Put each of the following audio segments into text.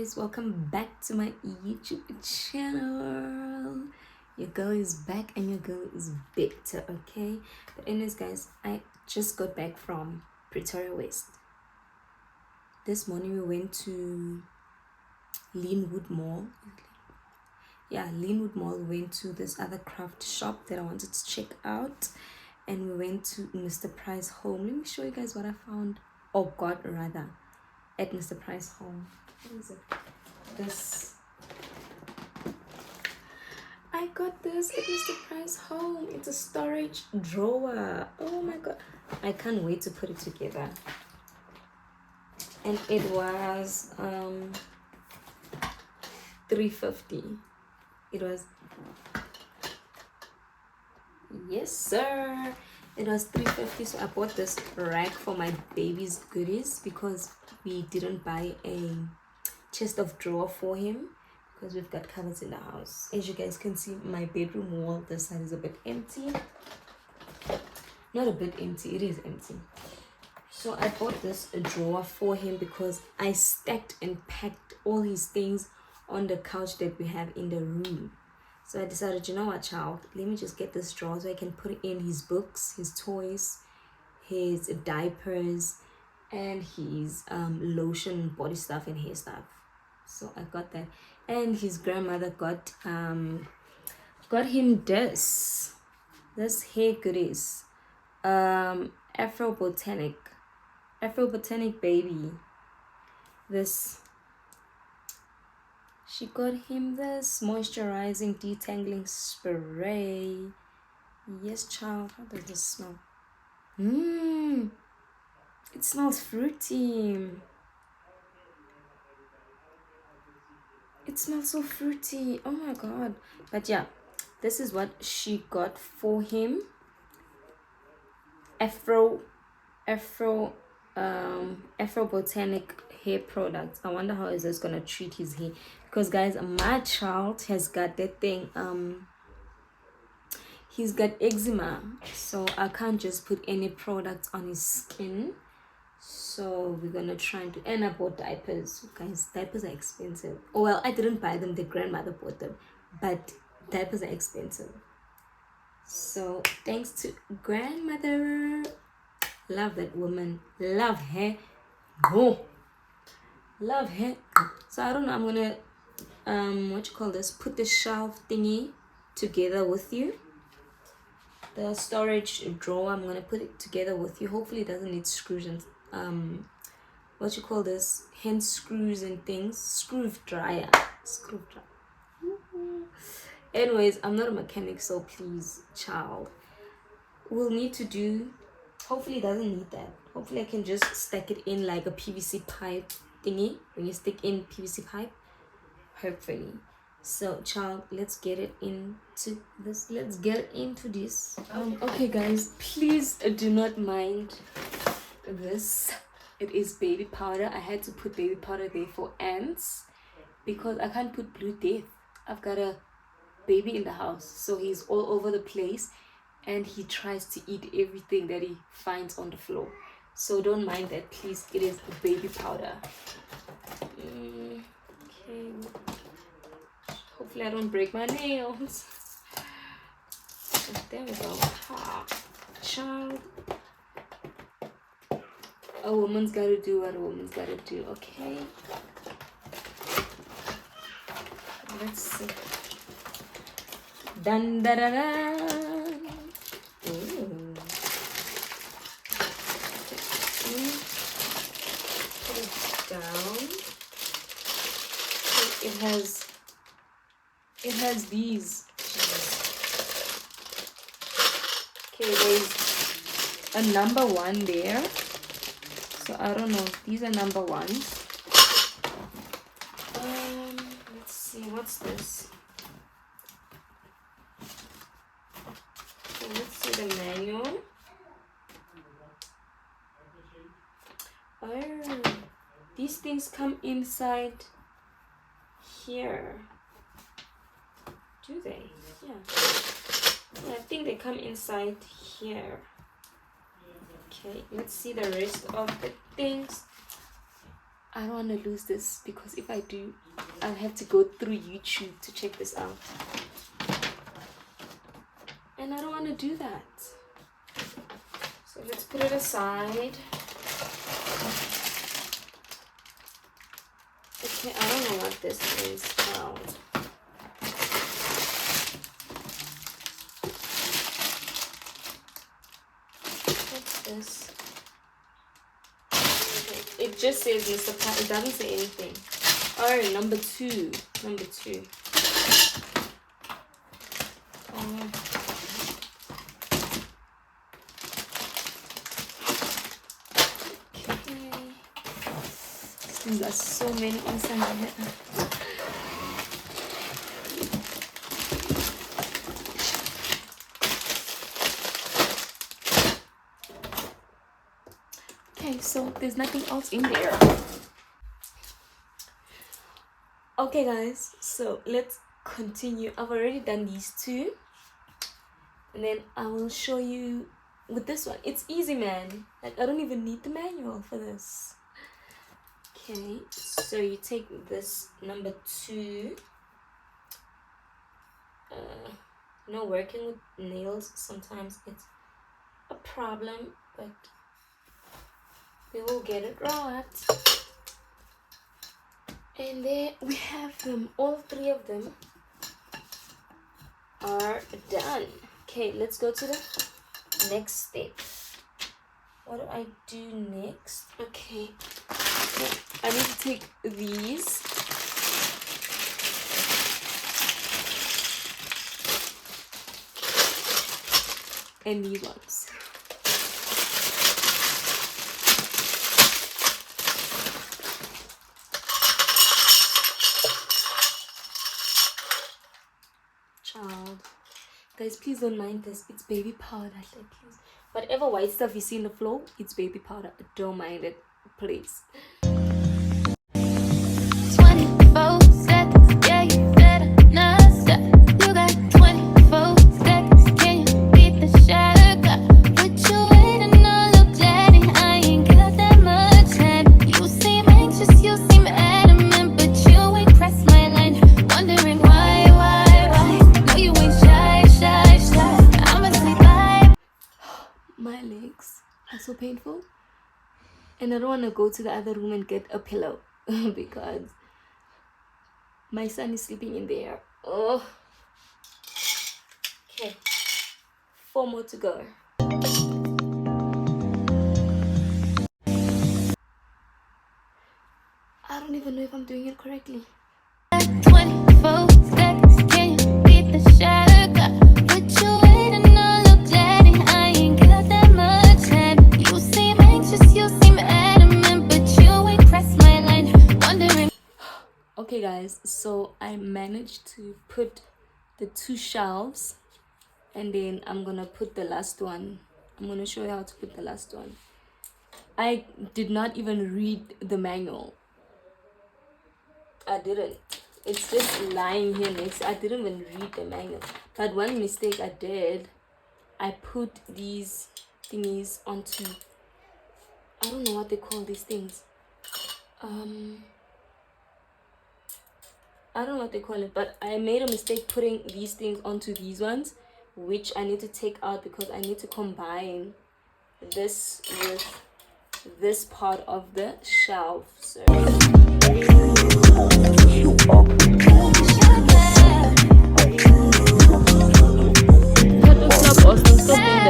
guys, welcome back to my YouTube channel. Your girl is back and your girl is better, okay? But anyways guys, I just got back from Pretoria West. This morning we went to Linwood Mall. Linwood Mall. We went to this other craft shop that I wanted to check out, and we went to Mr. Price home. Let me show you guys what I found, or got rather, at Mr. Price home. What is it? This. I got this at Mr. Price home. It's a storage drawer. Oh my god, I can't wait to put it together. And it was $350. It was, yes sir, it was $350. So I bought this rack for my baby's goodies because we didn't buy a chest of drawer for him because we've got cupboards in the house. As you guys can see, my bedroom wall this side is a bit empty. Not a bit empty, it is empty. So I bought this drawer for him because I stacked and packed all his things on the couch that we have in the room. So I decided, you know what, child, let me just get this drawer so I can put in his books, his toys, his diapers, and his lotion, body stuff, and hair stuff. So I got that. And his grandmother got him this hair goodies, Afro Botanic baby. This, she got him this moisturizing detangling spray. Yes child, how does this smell? It smells fruity. It smells so fruity. Oh my god. But yeah, this is what she got for him. Afro Botanic hair products. I wonder how is this gonna treat his hair, because guys, my child has got that thing, he's got eczema, so I can't just put any products on his skin. So we're gonna try and do, and I bought diapers. Guys, diapers are expensive. Oh well, I didn't buy them, the grandmother bought them, but diapers are expensive. So thanks to grandmother. Love that woman. Love her. Oh, love her. So I don't know, I'm gonna put the shelf thingy together with you. The storage drawer, I'm gonna put it together with you. Hopefully it doesn't need screws and hand screws and things. Screw dryer. Anyways, I'm not a mechanic, so please, child, we'll need to do, hopefully it doesn't need that. Hopefully I can just stack it in like a PVC pipe thingy when you stick in PVC pipe, hopefully. So child, let's get it into this. Okay guys, please do not mind this. It is baby powder. I had to put baby powder there for ants because I can't put Blue Death. I've got a baby in the house, so he's all over the place and he tries to eat everything that he finds on the floor. So don't mind that, please. It is baby powder. Okay, hopefully I don't break my nails. There we go. Child, a woman's gotta do what a woman's gotta do. Okay, let's see. Dun da da da. Put it down. It has these. Okay, there's a number 1 there. So I don't know. These are number 1s. Let's see. What's this? Let's see the manual. Oh, these things come inside here. Do they? Yeah, I think they come inside here. Okay, let's see the rest of the things. I don't want to lose this, because if I do, I'll have to go through YouTube to check this out. And I don't want to do that. So let's put it aside. Okay, I don't know what this is called. What's this? Okay, it just says Mr. Pat. It doesn't say anything. Oh, number two. Number two. There's so many inside here. Okay, so there's nothing else in there. Okay guys, so let's continue. I've already done these two, and then I will show you with this one. It's easy, man. Like, I don't even need the manual for this. Okay, so you take this number two. You know, working with nails, sometimes it's a problem, but we will get it right. And there we have them. All three of them are done. Okay, let's go to the next step. What do I do next? Okay, I need to take these. And these ones. Child. Guys, please don't mind this. It's baby powder. Like, please. Whatever white stuff you see in the floor, it's baby powder. Don't mind it, please. 24 seconds, yeah, you better not stop. You got 24 seconds, can you beat the shot? Put you waiting on look daddy, I ain't got that much time. You seem anxious, you seem adamant, but you ain't pressed my line. Wondering why? No, you ain't shy. I'ma say bye. My legs are so painful, and I don't want to go to the other room and get a pillow because my son is sleeping in there. Oh, okay, 4 more to go. I don't even know if I'm doing it correctly. 24 seconds, can you beat the shot? Put you waiting on look daddy, I ain't got that much time. You seem anxious, you seem adamant, but you ain't pressed my line. Wondering. Okay guys, so I managed to put the 2 shelves, and then I'm gonna put the last one. I'm gonna show you how to put the last one. I did not even read the manual. I didn't. It's just lying here next. I didn't even read the manual. But one mistake I did, I put these thingies onto, I don't know what they call these things. I don't know what they call it, but I made a mistake putting these things onto these ones, which I need to take out because I need to combine this with this part of the shelf. So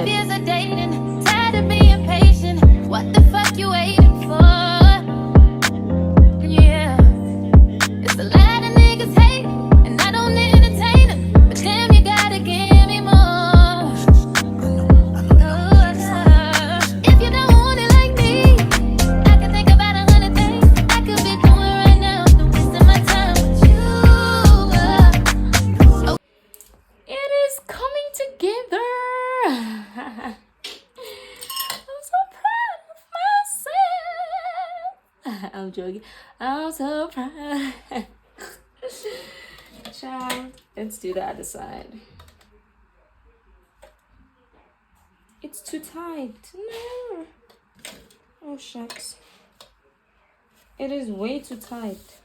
Years of dating, tired of being patient. What the fuck you waiting for? Yeah, it's a lot of niggas hate, and I don't entertain them. But damn, you gotta give me more. If you don't want it like me, I can think about 100 things I could be doing right now. No wasting my time with you. it is coming together. I'm so proud of myself. I'm joking. I'm so proud. Child, let's do the other side. It's too tight. No. Oh shucks. It is way too tight.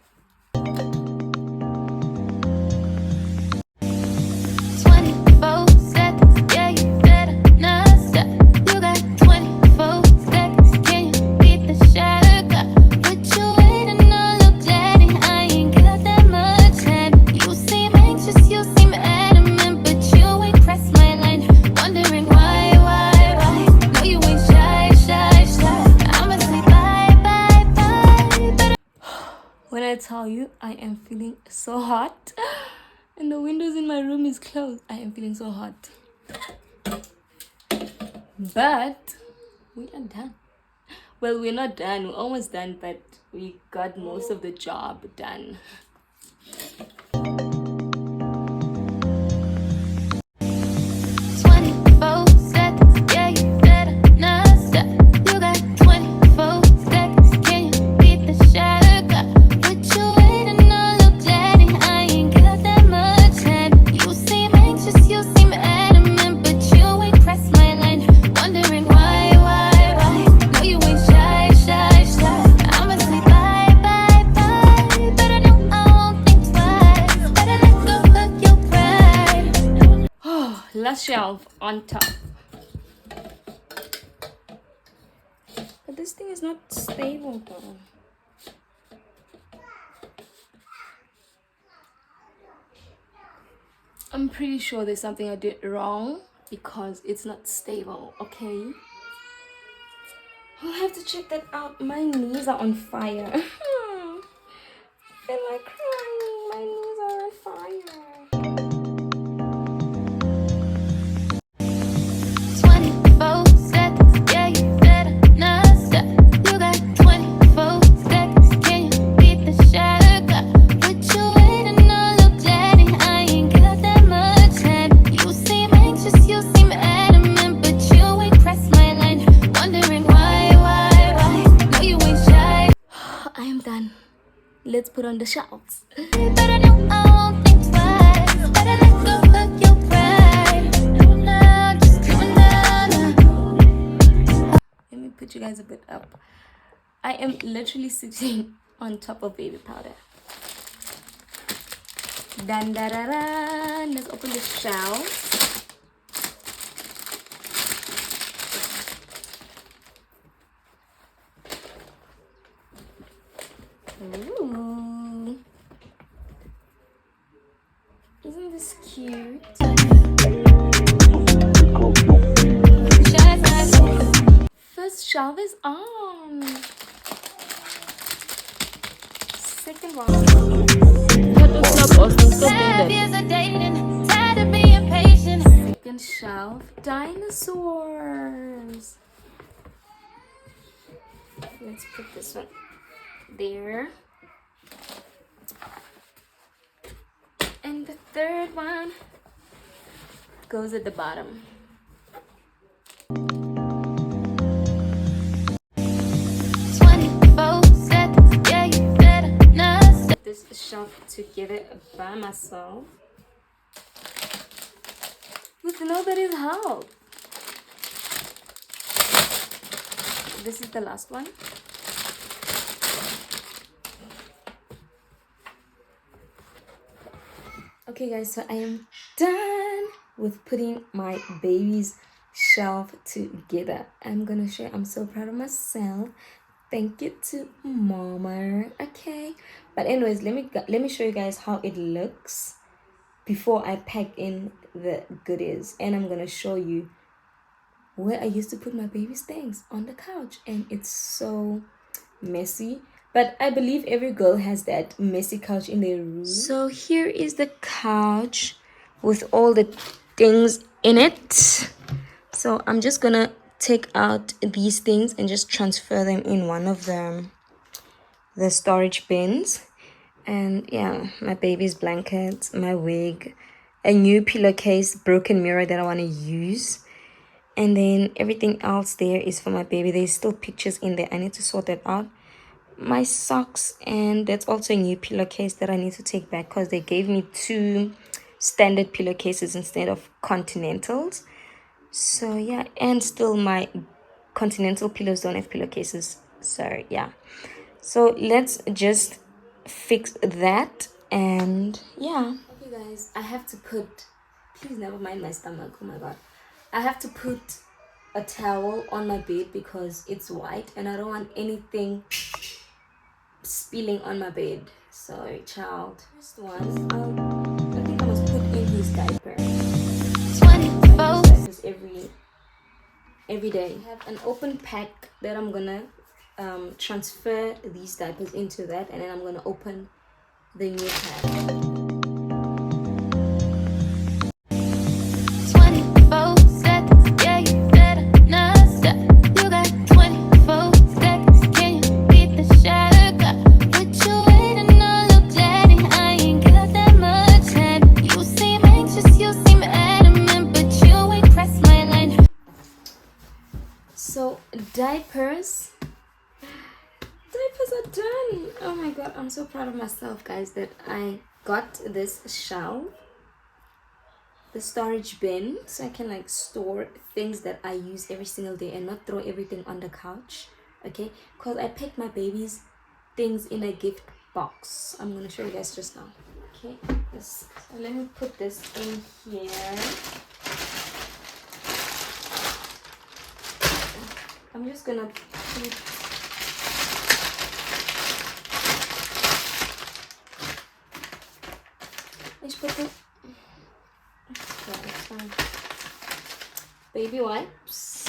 24 seconds, yeah, you better not stop. You got 24 seconds, can you beat the shot clock? What you waiting on, look daddy, I ain't got that much time. You seem anxious, you seem adamant, but you ain't pressed my line. Wondering why? No, you ain't shy. I'ma say bye, but When I tell you I am feeling so hot and the windows in my room is closed, I am feeling so hot. But we are done. Well, we're not done. We're almost done, but we got most of the job done. 24 seconds, yeah, you better not stop. You got 24 seconds, can you beat the shot clock? What you waiting on, look daddy, I ain't got that much time. You seem anxious, you seem adamant, but you ain't pressed my line. Wondering why? No, you ain't shy. I'ma say bye, but I know I won't think twice. Better let go of your pride. Oh, last shelf on top. But this thing is not stable though. I'm pretty sure there's something I did wrong because it's not stable, okay? I'll have to check that out. My knees are on fire. I feel like crying. My knees are on fire. 24 seconds, yeah, you better not stop. You got 24 seconds, can you beat the shot clock? What you waiting on, look daddy, I ain't got that much time. You seem anxious, you seem adamant, but you ain't pressed my line. Wondering why? No, you ain't shy. I am done. Let's put on the shelves. But I know I won't think twice. Better let go of your pride. Now, just do it now. Let me put you guys a bit up. I am literally sitting on top of baby powder. Dun, da, da, da. Let's open the shelves. Ooh. Isn't this cute? First shelf is on. Second one. Second shelf, dinosaurs. Let's put this one there. And the third one goes at the bottom. This shelf together by myself with nobody's help. This is the last one. Okay guys, so I am done with putting my baby's shelf together. I'm gonna share, I'm so proud of myself. Thank you to mama. Okay, but anyways, let me show you guys how it looks before I pack in the goodies, and I'm gonna show you where I used to put my baby's things, on the couch, and it's so messy. But I believe every girl has that messy couch in their room. So here is the couch with all the things in it. So I'm just gonna take out these things and just transfer them in one of the storage bins. And yeah, my baby's blankets, my wig, a new pillowcase, broken mirror that I want to use, and then everything else there is for my baby. There's still pictures in there. I need to sort that out. My socks, and that's also a new pillowcase that I need to take back because they gave me 2 standard pillowcases instead of continentals. So yeah, and still my continental pillows don't have pillowcases. So yeah, So let's just fix that, and yeah. Okay guys, I have to put, please never mind my stomach, oh my god. I have to put a towel on my bed because it's white and I don't want anything spilling on my bed. Sorry, child. First one, I think I must put in his diaper. 24. Diapers every day. I have an open pack that I'm gonna transfer these diapers into that, and then I'm gonna open the new pack. 24 seconds, yeah, you better not stop. You got 24 seconds, can you beat the shot I got? Put you waiting on look daddy, I ain't got that much time. You seem anxious, you seem adamant, but you ain't pressed my line. So diapers are done. Oh my god, I'm so proud of myself, guys, that I got this shelf, the storage bin, so I can like store things that I use every single day and not throw everything on the couch. Okay, because I picked my baby's things in a gift box. I'm gonna show you guys just now. Okay, so let me put this in here. I'm just gonna put, let's put the, yeah, it's fine. Baby wipes.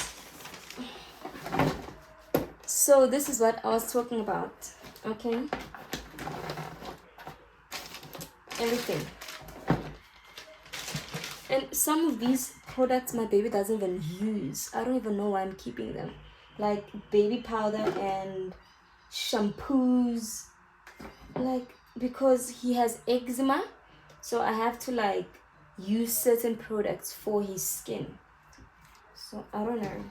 So this is what I was talking about. Okay, everything. And some of these products my baby doesn't even use. I don't even know why I'm keeping them. Like baby powder and shampoos. Like, because he has eczema, so I have to like use certain products for his skin. So I don't know.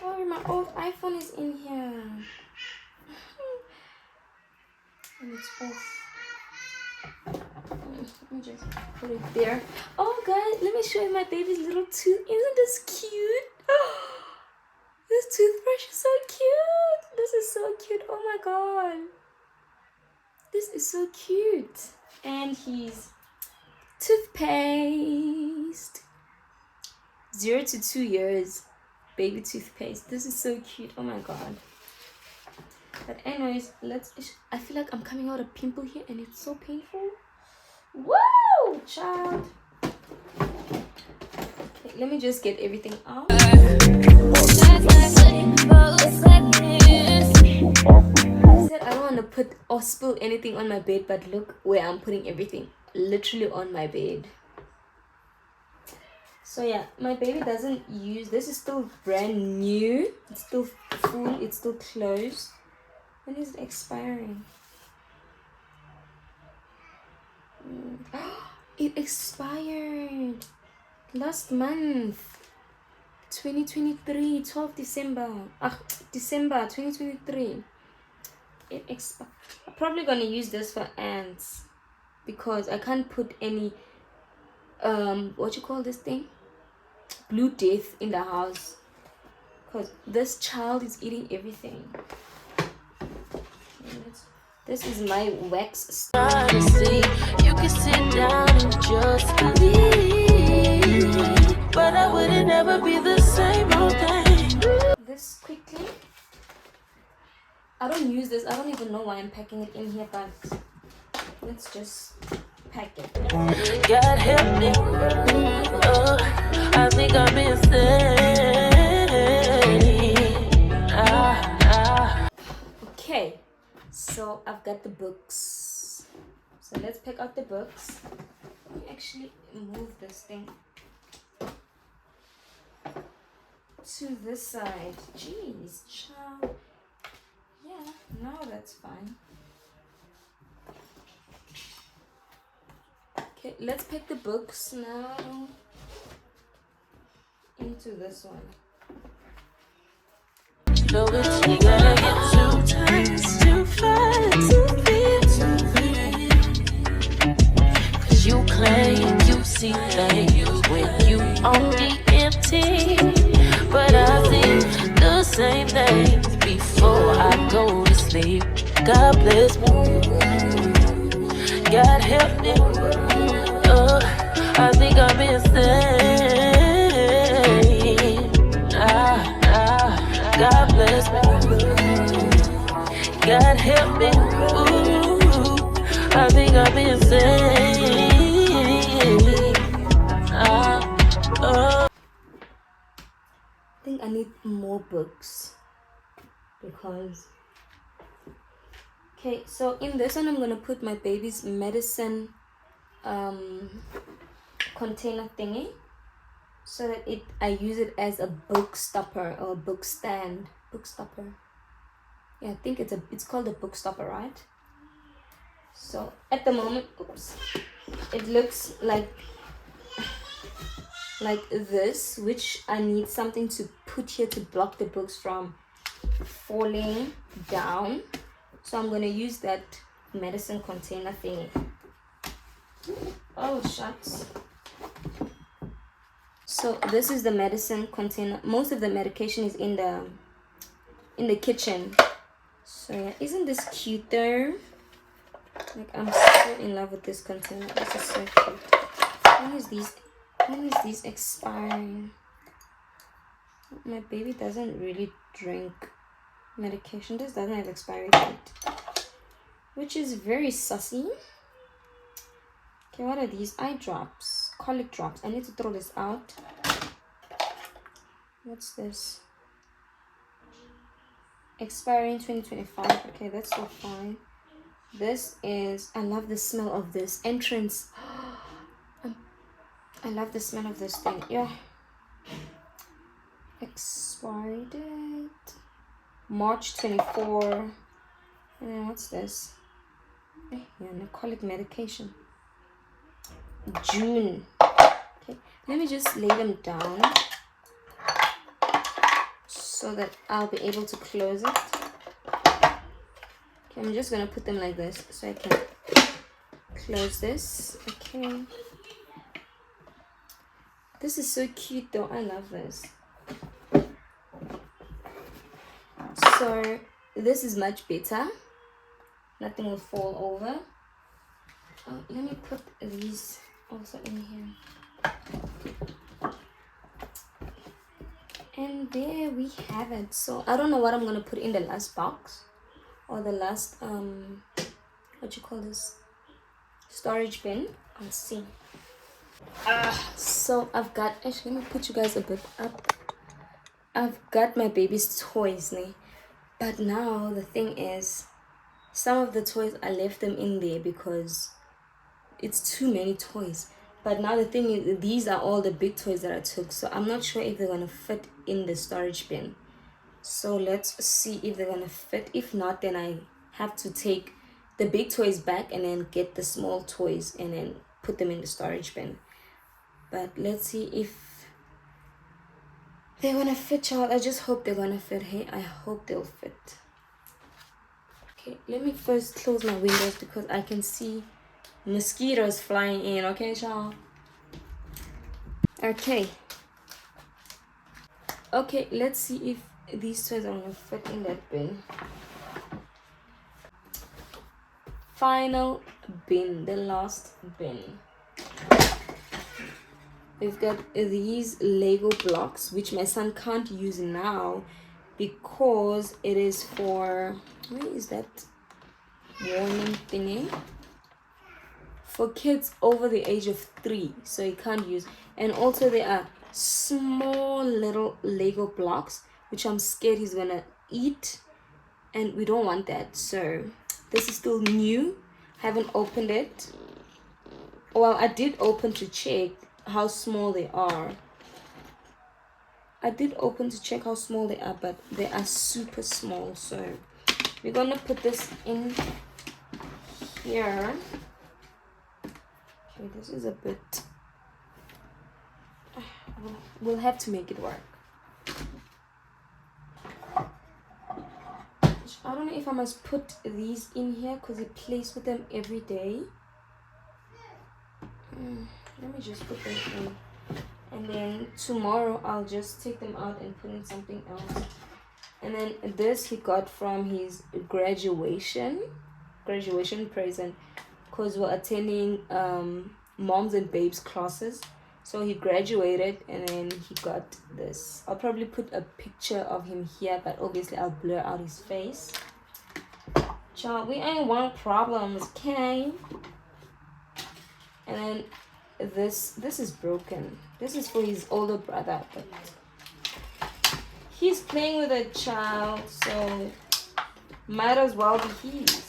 Oh, my old iPhone is in here. And it's off. Let me just put it there. Oh guys, let me show you my baby's little tooth. Isn't this cute? This toothbrush is so cute. This is so cute. Oh my god. This is so cute. And his toothpaste. 0 to 2 years. Baby toothpaste. This is so cute. Oh my god. But anyways, I feel like I'm coming out a pimple here and it's so painful. Whoa, child. Okay, let me just get everything out. I said I don't want to put or spill anything on my bed, but look where I'm putting everything. Literally on my bed. So yeah, my baby doesn't use, this is still brand new. It's still full, it's still closed. When is it expiring? It expired last month, 2023, 12 December. December 2023. It expired. I'm probably gonna use this for ants because I can't put any what you call this thing, blue death in the house, because this child is eating everything. This is my wax. You can sit down and just leave, but I wouldn't ever be the same old thing. This quickly. I don't use this. I don't even know why I'm packing it in here, but let's just pack it. God help me. Oh, I think I'm insane. Okay, so I've got the books. So let's pick out the books. Let me actually move this thing to this side. Jeez, child. Yeah, now that's fine. Okay, let's pick the books now into this one. So it's you gotta get 2 times too fast to feel. Cause you claim you see things when you on the empty, but I see the same things before I go to sleep. God bless me. God help me. I think I'm insane. God bless me. God help me. Ooh, I think I'm insane. I think I need more books because okay, so in this one I'm gonna put my baby's medicine container thingy so that I use it as a book stopper or a book stand. Book stopper. Yeah, I think it's called a book stopper, right? So at the moment, oops, it looks like this, which I need something to put here to block the books from falling down. So I'm gonna use that medicine container thing. Oh shucks. So this is the medicine container. Most of the medication is in the kitchen. So yeah, isn't this cute though? Like I'm so in love with this container. This is so cute. When is these expiring? My baby doesn't really drink medication. This doesn't have expiry date, which is very sussy. Okay, what are these? Eye drops, colic drops. I need to throw this out. What's this? Expiring 2025. Okay, that's so fine. This is, I love the smell of this entrance. I love the smell of this thing. Yeah. Expiry date March 24. And then what's this? Yeah, colic medication. June. Okay, let me just lay them down so that I'll be able to close it. Okay, I'm just gonna put them like this so I can close this. Okay, this is so cute though. I love this. So this is much better. Nothing will fall over. Oh, let me put these also in here. And there we have it. So I don't know what I'm gonna put in the last box or the last what you call this, storage bin. I'll see. So I've got, actually let me put you guys a bit up. I've got my baby's toys now, but now the thing is, some of the toys I left them in there because it's too many toys. But now the thing is, these are all the big toys that I took, so I'm not sure if they're gonna fit in the storage bin. So let's see if they're gonna fit. If not, then I have to take the big toys back and then get the small toys and then put them in the storage bin. But let's see if they're gonna fit, child. I just hope they're gonna fit. Hey, I hope they'll fit. Okay, let me first close my windows because I can see mosquitoes flying in. Okay, child. Okay, let's see if these toys are gonna fit in that bin. Final bin, the last bin. We've got these Lego blocks, which my son can't use now because it is for, where is that warning thingy? For kids over the age of 3, so he can't use. And also there are small little Lego blocks, which I'm scared he's gonna eat, and we don't want that. So this is still new, haven't opened it. Well, I did open to check how small they are. But they are super small. So we're gonna put this in here. Okay, this is a bit, we'll have to make it work. I don't know if I must put these in here because he plays with them every day. Let me just put them in, and then tomorrow I'll just take them out and put in something else. And then this he got from his graduation present, because we're attending moms and babes classes. So he graduated and then he got this. I'll probably put a picture of him here, but obviously I'll blur out his face. Child, we ain't want problems, okay? And then this is broken. This is for his older brother, but he's playing with a child, so might as well be his.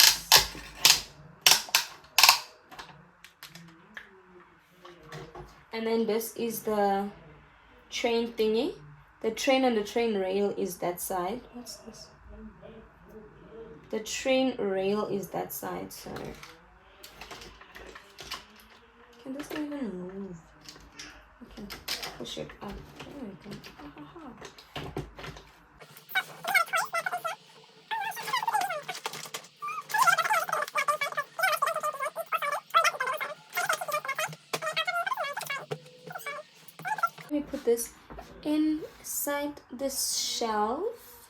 And then this is the train thingy. The train and the train rail is that side. What's this? The train rail is that side, so can this thing even move? Okay, push it up. There we go. Let me put this inside this shelf,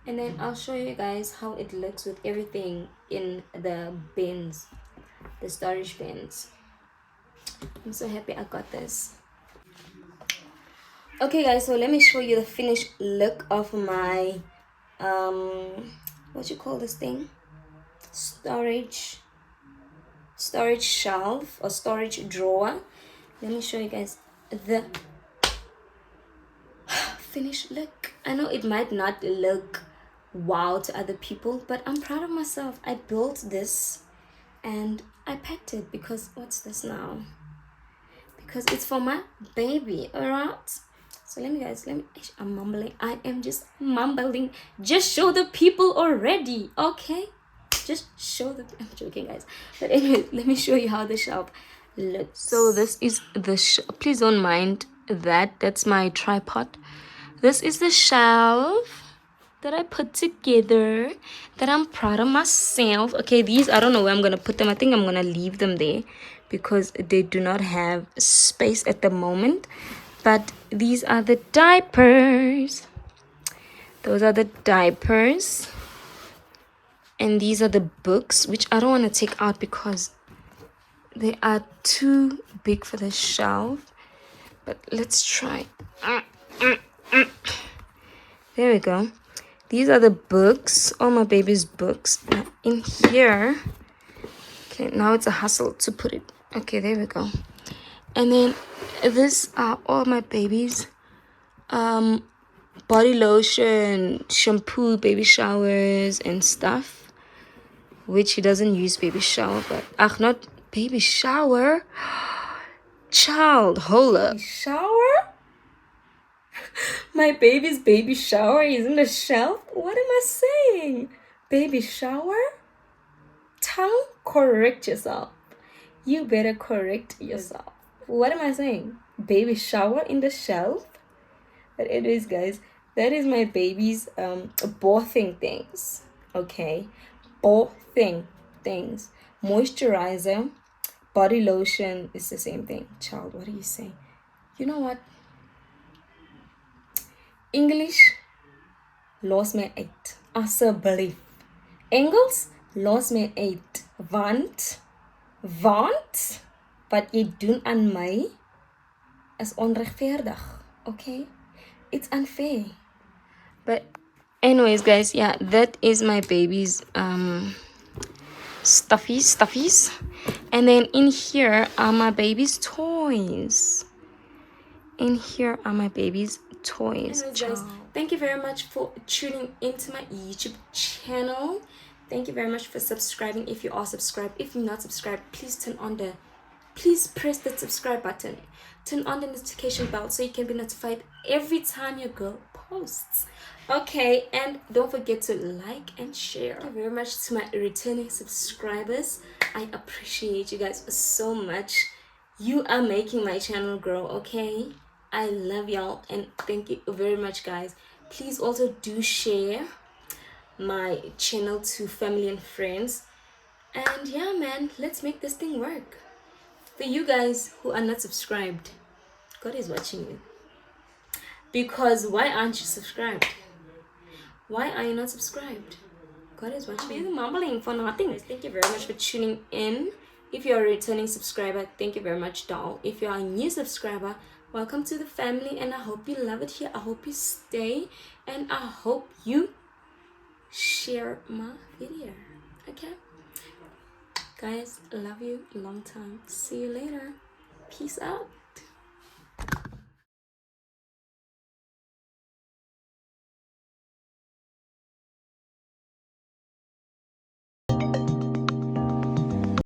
and then I'll show you guys how it looks with everything in the bins, the storage bins. I'm so happy I got this. Okay guys, so let me show you the finished look of my what you call this thing, storage shelf or storage drawer. Let me show you guys the finished look. I know it might not look wow to other people, but I'm proud of myself. I built this and I packed it because what's this now? Because it's for my baby, alright? So I'm mumbling. I am just mumbling. Just show the people already, okay? Just show the, I'm joking guys. But anyway, let me show you how the shelf looks. So this is the, please don't mind that's my tripod. This is the shelf that I put together, that I'm proud of myself. Okay, these, I don't know where I'm gonna put them. I think I'm gonna leave them there because they do not have space at the moment. But these are the diapers. Those are the diapers. And these are the books, which I don't want to take out because they are too big for the shelf. But let's try. There we go. These are the books, all my baby's books. Now in here, okay, now it's a hustle to put it. Okay, there we go. And then these are all my baby's body lotion, shampoo, baby showers and stuff, which he doesn't use baby shower, but not baby shower. Child, hold up. Shower? My baby's baby shower is in the shelf? What am I saying? Baby shower? Tongue, correct yourself. You better correct yourself. What am I saying? Baby shower in the shelf? But it is, guys. That is my baby's bathing things. Okay? Bathing things. Moisturizer, body lotion is the same thing. Child, what do you say? You know what? English los my 8. Asseblief. Engels los my 8. Want wat jy doen aan my is onregverdig. Okay? It's unfair. But anyways guys, yeah, that is my baby's stuffies. And then in here are my baby's toys. In here are my baby's toys. Anyways, guys, thank you very much for tuning into my YouTube channel. Thank you very much for subscribing. If you are subscribed, if you're not subscribed, please press the subscribe button. Turn on the notification bell so you can be notified every time your girl posts. Okay, and don't forget to like and share. Thank you very much to my returning subscribers. I appreciate you guys so much. You are making my channel grow, okay? I love y'all and thank you very much, guys. Please also do share my channel to family and friends. And yeah, man, let's make this thing work. For you guys who are not subscribed, God is watching you. Because why aren't you subscribed? Why are you not subscribed? God is watching. You're mumbling for nothing. Thank you very much for tuning in. If you're a returning subscriber, thank you very much, doll. If you are a new subscriber, welcome to the family, and I hope you love it here. I hope you stay, and I hope you share my video. Okay, guys, love you long time. See you later. Peace out.